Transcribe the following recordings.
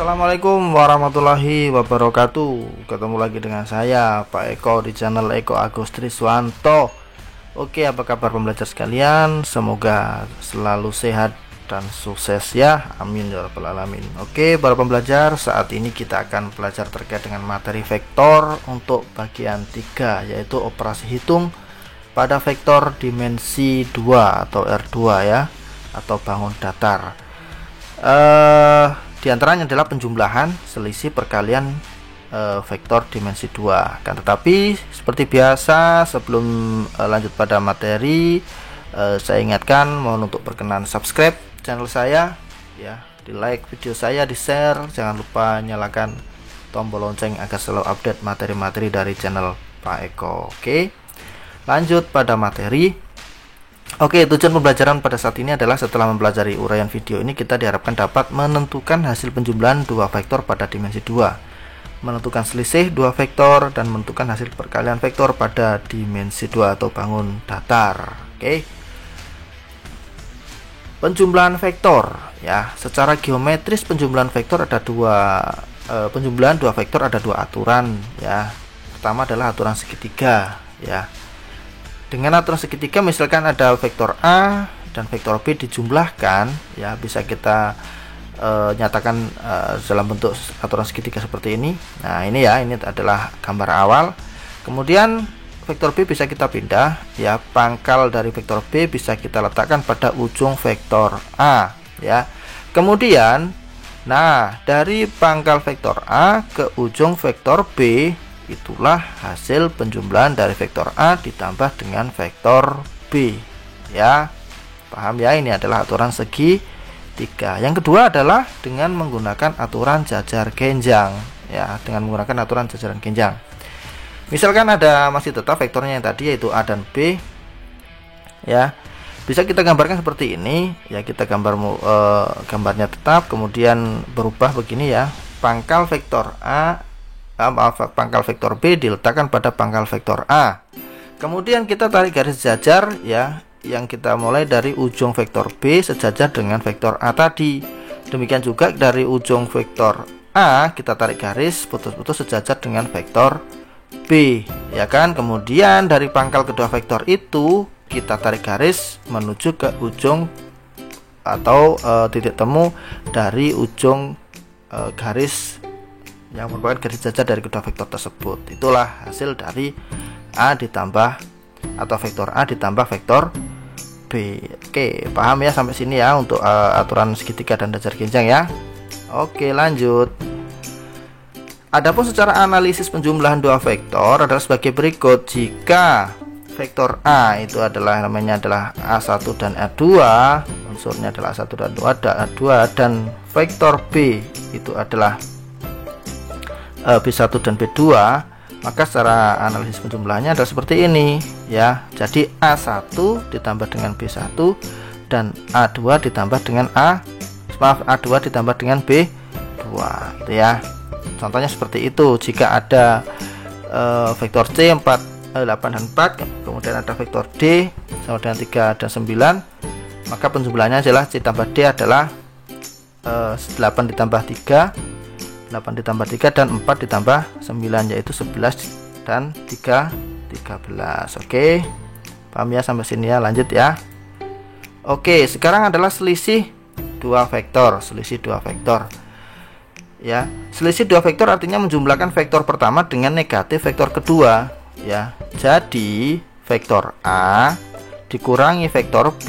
Assalamualaikum warahmatullahi wabarakatuh. Ketemu lagi dengan saya Pak Eko di channel Eko Agus Triswanto. Oke, apa kabar pembelajar sekalian? Semoga selalu sehat dan sukses ya, amin ya rabbal alamin. Oke para pembelajar, saat ini kita akan belajar terkait dengan materi vektor untuk bagian 3, yaitu operasi hitung pada vektor dimensi 2 atau R2 ya, atau bangun datar. Di antaranya adalah penjumlahan, selisih, perkalian vektor dimensi 2. Kan tetapi seperti biasa sebelum lanjut pada materi, saya ingatkan mohon untuk berkenan subscribe channel saya ya, di like video saya, di share, jangan lupa nyalakan tombol lonceng agar selalu update materi-materi dari channel Pak Eko. Oke, lanjut pada materi. Oke, tujuan pembelajaran pada saat ini adalah setelah mempelajari uraian video ini, kita diharapkan dapat menentukan hasil penjumlahan dua vektor pada dimensi 2, menentukan selisih dua vektor, dan menentukan hasil perkalian vektor pada dimensi 2 atau bangun datar. Oke, penjumlahan vektor ya, secara geometris penjumlahan vektor ada penjumlahan dua vektor ada dua aturan ya. Pertama adalah aturan segitiga ya. Dengan aturan segitiga, misalkan ada vektor A dan vektor B dijumlahkan ya, bisa kita nyatakan dalam bentuk aturan segitiga seperti ini. Nah ini ya, ini adalah gambar awal. Kemudian vektor B bisa kita pindah ya, pangkal dari vektor B bisa kita letakkan pada ujung vektor A ya. Kemudian nah, dari pangkal vektor A ke ujung vektor B, itulah hasil penjumlahan dari vektor A ditambah dengan vektor B ya. Paham ya, ini adalah aturan segitiga. Yang kedua adalah dengan menggunakan aturan jajar genjang ya, dengan menggunakan aturan jajaran genjang. Misalkan ada masih tetap vektornya yang tadi, yaitu A dan B ya, bisa kita gambarkan seperti ini ya. Kita gambarnya tetap, kemudian berubah begini ya, pangkal vektor pangkal vektor B diletakkan pada pangkal vektor A. Kemudian kita tarik garis jajar ya, yang kita mulai dari ujung vektor B sejajar dengan vektor A tadi. Demikian juga dari ujung vektor A kita tarik garis putus-putus sejajar dengan vektor B ya kan. Kemudian dari pangkal kedua vektor itu kita tarik garis menuju ke ujung atau titik temu dari ujung garis yang merupakan garis jajar dari kedua vektor tersebut. Itulah hasil dari A ditambah atau vektor A ditambah vektor B. Oke, paham ya sampai sini ya untuk aturan segitiga dan jajar genjang ya. Oke, lanjut. Adapun secara analisis penjumlahan dua vektor adalah sebagai berikut. Jika vektor A itu adalah namanya adalah A1 dan A2, unsurnya adalah A1 dan A2, dan vektor B itu adalah B1 dan B2, maka secara analisis penjumlahannya adalah seperti ini ya. Jadi A1 ditambah dengan B1 dan A2 ditambah dengan A2 ditambah dengan B2 gitu ya. Contohnya seperti itu. Jika ada vektor C 8 dan 4, kemudian ada vektor D sama dengan 3 dan 9, maka penjumlahannya adalah C tambah D adalah 8 ditambah 3, 8 ditambah 3 dan 4 ditambah 9, yaitu 11 dan 3 13. Oke, paham ya sampai sini ya. Lanjut ya. Oke, sekarang adalah selisih dua vektor. Selisih dua vektor ya. Selisih dua vektor artinya menjumlahkan vektor pertama dengan negatif vektor kedua ya. Jadi vektor A dikurangi vektor B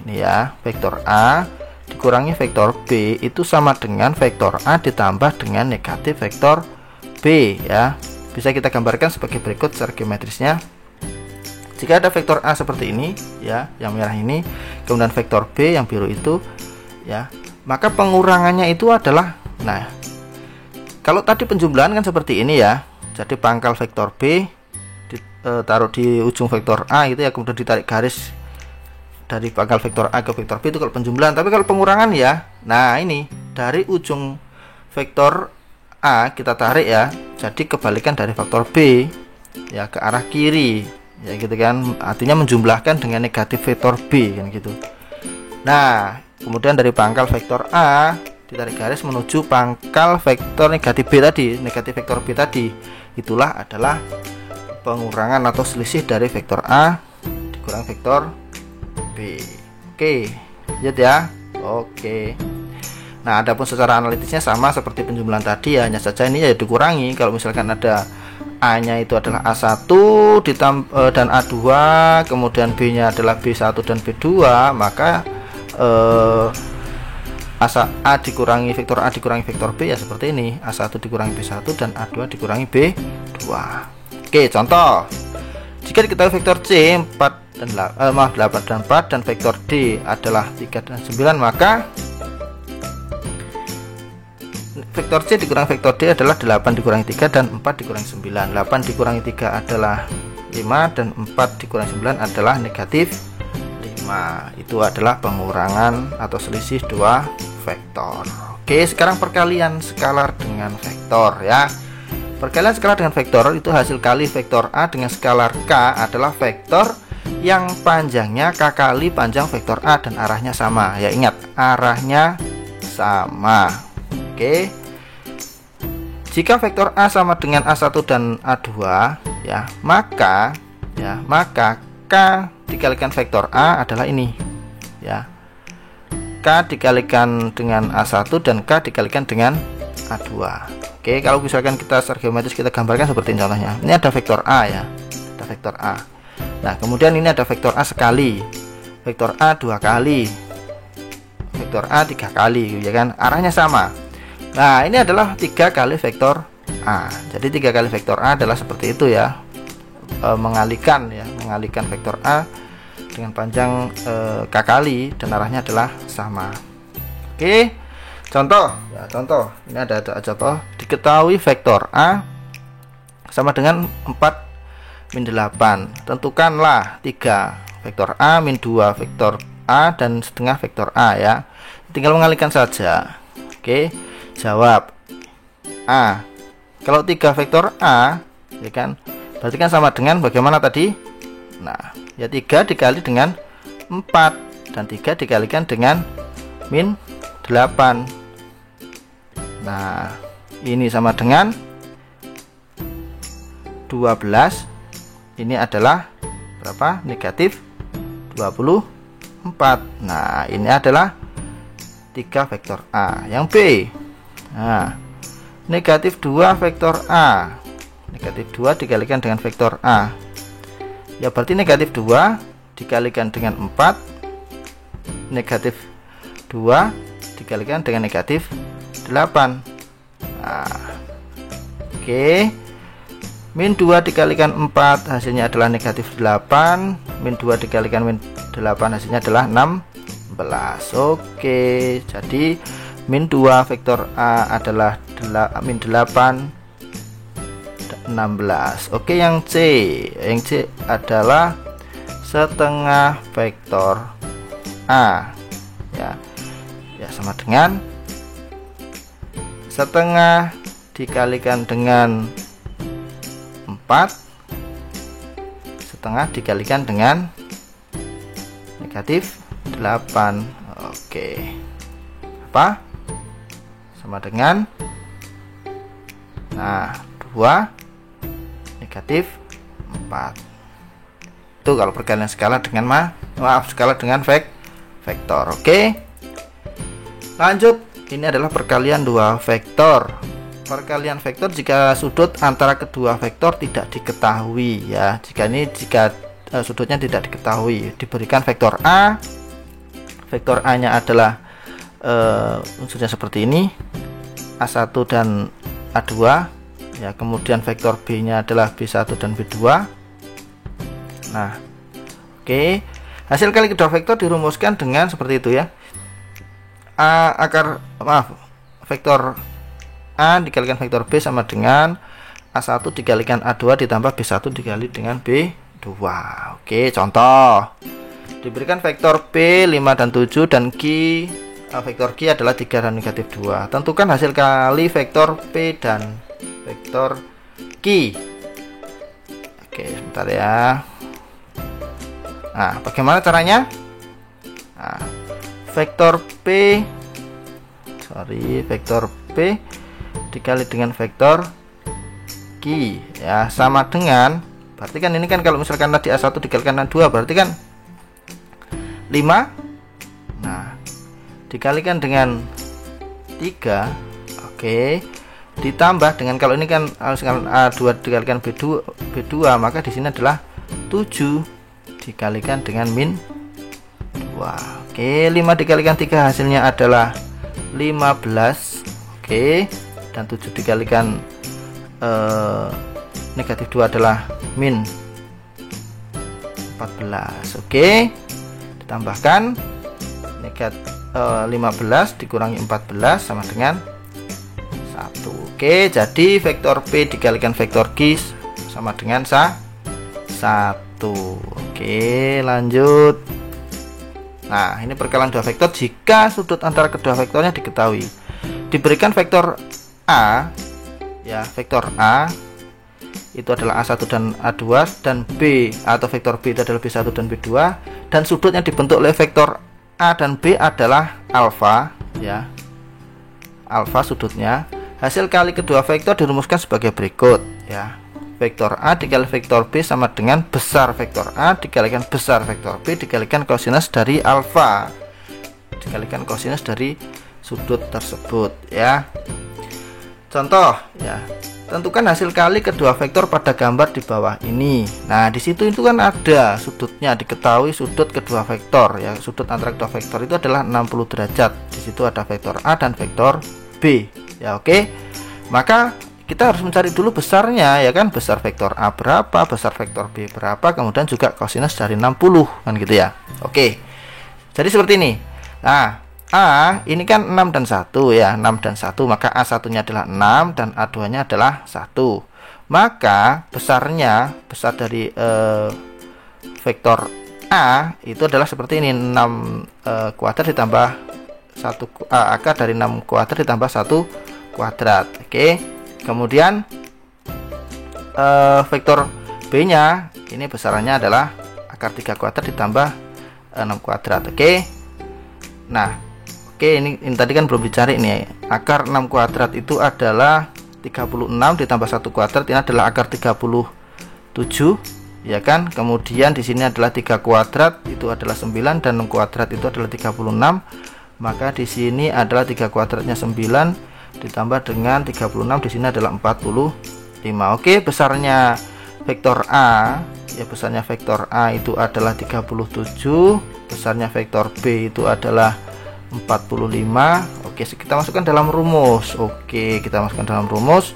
nih ya, vektor A dikurangi vektor B itu sama dengan vektor A ditambah dengan negatif vektor B ya. Bisa kita gambarkan sebagai berikut secara geometrisnya. Jika ada vektor A seperti ini ya, yang merah ini, kemudian vektor B yang biru itu ya, maka pengurangannya itu adalah, nah kalau tadi penjumlahan kan seperti ini ya. Jadi pangkal vektor B ditaruh di ujung vektor A gitu ya, kemudian ditarik garis dari pangkal vektor A ke vektor B itu kalau penjumlahan. Tapi kalau pengurangan ya, nah ini dari ujung vektor A kita tarik ya, jadi kebalikan dari vektor B ya, ke arah kiri ya gitu kan, artinya menjumlahkan dengan negatif vektor B kan gitu. Nah kemudian dari pangkal vektor A ditarik garis menuju pangkal vektor negatif B tadi, negatif vektor B tadi. Itulah adalah pengurangan atau selisih dari vektor A dikurang vektor B. Oke, lihat ya. Oke. Nah, adapun secara analitisnya sama seperti penjumlahan tadi ya, hanya saja ini ya dikurangi. Kalau misalkan ada A-nya itu adalah A1 dan A2, kemudian B-nya adalah B1 dan B2, maka A dikurangi vektor A dikurangi vektor B ya seperti ini. A1 dikurangi B1 dan A2 dikurangi B2. Oke, contoh. Jika diketahui vektor C 8 dan 4 dan vektor D adalah 3 dan 9, maka vektor C dikurangi vektor D adalah 8 dikurangi 3 dan 4 dikurangi 9. 8 dikurangi 3 adalah 5 dan 4 dikurangi 9 adalah negatif 5. Itu adalah pengurangan atau selisih dua vektor. Oke, sekarang perkalian skalar dengan vektor ya. Perkalian skalar dengan vektor itu hasil kali vektor A dengan skalar K adalah vektor yang panjangnya K kali panjang vektor A dan arahnya sama. Ya, ingat, arahnya sama. Oke. Jika vektor A sama dengan A1 dan A2 ya, maka K dikalikan vektor A adalah ini. Ya. K dikalikan dengan A1 dan K dikalikan dengan A2. Oke, kalau misalkan kita secara geometris kita gambarkan seperti ini contohnya. Ini ada vektor A ya. Ada vektor A. Nah, kemudian ini ada vektor A sekali. Vektor A 2 kali. Vektor A 3 kali, ya kan? Arahnya sama. Nah, ini adalah 3 kali vektor A. Jadi 3 kali vektor A adalah seperti itu ya. Mengalihkan vektor A dengan panjang K kali dan arahnya adalah sama. Oke. Contoh. Ini ada contoh. Diketahui vektor A sama dengan 4 min 8. Tentukanlah 3 vektor A min 2 vektor A dan setengah vektor A ya. Tinggal mengalihkan saja. Oke. Jawab A. Kalau 3 vektor A ya kan, berarti kan sama dengan bagaimana tadi? Nah, ya 3 dikali dengan 4 dan 3 dikalikan dengan min 8. Nah, ini sama dengan 12. Ini adalah berapa? Negatif 24. Nah, ini adalah 3 vektor A. Yang B. Nah, negatif 2 vektor A. Negatif 2 dikalikan dengan vektor A. Ya, berarti negatif 2 dikalikan dengan 4. Negatif 2 dikalikan dengan negatif 8. Nah, oke. Min 2 dikalikan 4 hasilnya adalah negatif 8. Min 2 dikalikan min 8 hasilnya adalah 16. Oke, jadi min 2 vektor A adalah min 8 16. Oke, yang C adalah setengah vektor A ya. Ya, sama dengan setengah dikalikan dengan 4, setengah dikalikan dengan negatif 8. Oke, apa? Sama dengan 2 negatif 4. Itu kalau perkalian skala dengan skala dengan vektor. Oke, lanjut. Ini adalah perkalian dua vektor. Perkalian vektor jika sudut antara kedua vektor tidak diketahui ya. Jika sudutnya tidak diketahui, diberikan vektor A. Vektor A-nya adalah unsurnya seperti ini, A1 dan A2 ya. Kemudian vektor B-nya adalah B1 dan B2. Nah, oke. Hasil kali kedua vektor dirumuskan dengan seperti itu ya. Vektor A dikalikan vektor B sama dengan A1 dikalikan A2 ditambah B1 dikali dengan B2. Oke, contoh. Diberikan vektor B 5 dan 7 dan vektor Q adalah 3 dan negatif 2. Tentukan hasil kali vektor P dan vektor Q. Oke, sebentar ya. Nah, bagaimana caranya? Nah, vektor P vektor P dikali dengan vektor Q, ya, sama dengan, berarti kan ini kan kalau misalkan tadi A1 dikalikan A2 berarti kan 5. Nah, dikalikan dengan 3, oke, ditambah dengan, kalau ini kan A2 dikalikan B2 maka di sini adalah 7 dikalikan dengan min 2. Oke, 5 dikalikan 3 hasilnya adalah 15. Oke, dan 7 dikalikan negatif 2 adalah min 14. Oke, ditambahkan negatif 15 dikurangi 14 sama dengan 1. Oke, jadi vektor P dikalikan vektor Q sama dengan 1. Oke, lanjut. Nah, ini perkalian dua vektor jika sudut antara kedua vektornya diketahui. Diberikan vektor A, ya, vektor A itu adalah A1 dan A2, dan B atau vektor B itu adalah B1 dan B2, dan sudut yang dibentuk oleh vektor A dan B adalah alfa, ya, alfa sudutnya. Hasil kali kedua vektor dirumuskan sebagai berikut, ya. Vektor A dikali vektor B sama dengan besar vektor A dikalikan besar vektor B dikalikan kosinus dari alfa dikalikan kosinus dari sudut tersebut, ya. Contoh, ya, tentukan hasil kali kedua vektor pada gambar di bawah ini. Nah, di situ itu kan ada sudutnya, diketahui sudut kedua vektor, ya, sudut antara kedua vektor itu adalah 60 derajat. Di situ ada vektor A dan vektor B, ya. Oke, maka kita harus mencari dulu besarnya, ya kan, besar vektor A berapa, besar vektor B berapa, kemudian juga kosinus dari 60, kan gitu ya. Oke, jadi seperti ini. Nah, A ini kan 6 dan 1, ya, 6 dan 1, maka A1 nya adalah 6 dan A2 nya adalah 1. Maka besarnya, besar dari vektor A itu adalah seperti ini, 6 kuadrat ditambah 1 akar dari 6 kuadrat ditambah 1 kuadrat. Oke, kemudian vektor B nya ini besarannya adalah akar 3 kuadrat ditambah 6 kuadrat. Oke, nah, oke, ini tadi kan belum dicari nih. Akar 6 kuadrat itu adalah 36 ditambah 1 kuadrat, ini adalah akar 37, ya kan. Kemudian di sini adalah 3 kuadrat itu adalah 9 dan 6 kuadrat itu adalah 36. Maka di sini adalah 3 kuadratnya 9 ditambah dengan 36, di sini adalah 45. Oke, besarnya vektor A, ya, besarnya vektor A itu adalah 37, besarnya vektor B itu adalah 45. Oke, kita masukkan dalam rumus. Oke, kita masukkan dalam rumus.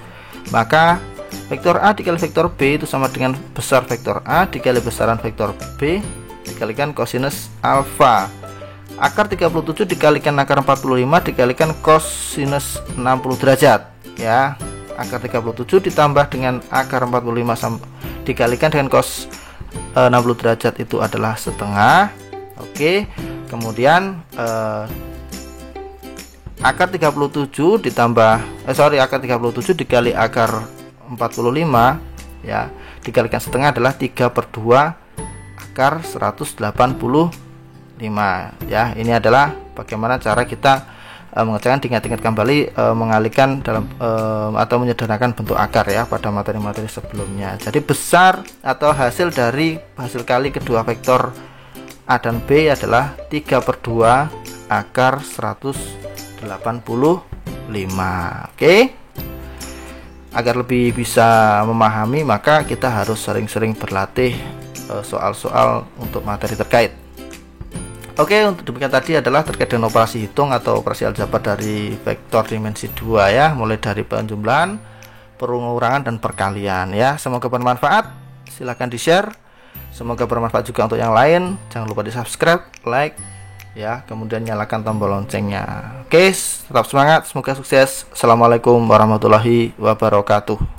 Maka vektor A dikali vektor B itu sama dengan besar vektor A dikali besaran vektor B dikalikan kosinus alfa. Akar 37 dikalikan akar 45 dikalikan kosinus 60 derajat, ya. Akar 37 ditambah dengan akar 45 dikalikan dengan cos 60 derajat itu adalah setengah. Oke, kemudian akar 37 ditambah akar 37 dikali akar 45, ya, dikalikan setengah adalah 3/2 akar 185, ya. Ini adalah bagaimana cara kita mengerjakan, diingat-ingat kembali, mengalihkan dalam atau menyederhanakan bentuk akar, ya, pada materi-materi sebelumnya. Jadi besar atau hasil dari hasil kali kedua vektor A dan B adalah 3/2 akar 185. Oke, agar lebih bisa memahami maka kita harus sering-sering berlatih soal-soal untuk materi terkait. Oke, untuk demikian tadi adalah terkait dengan operasi hitung atau operasi aljabar dari vektor dimensi 2, ya, mulai dari penjumlahan, pengurangan dan perkalian, ya. Semoga bermanfaat. Silahkan di-share. Semoga bermanfaat juga untuk yang lain. Jangan lupa di-subscribe, like, ya, kemudian nyalakan tombol loncengnya. Oke, tetap semangat, semoga sukses. Assalamualaikum warahmatullahi wabarakatuh.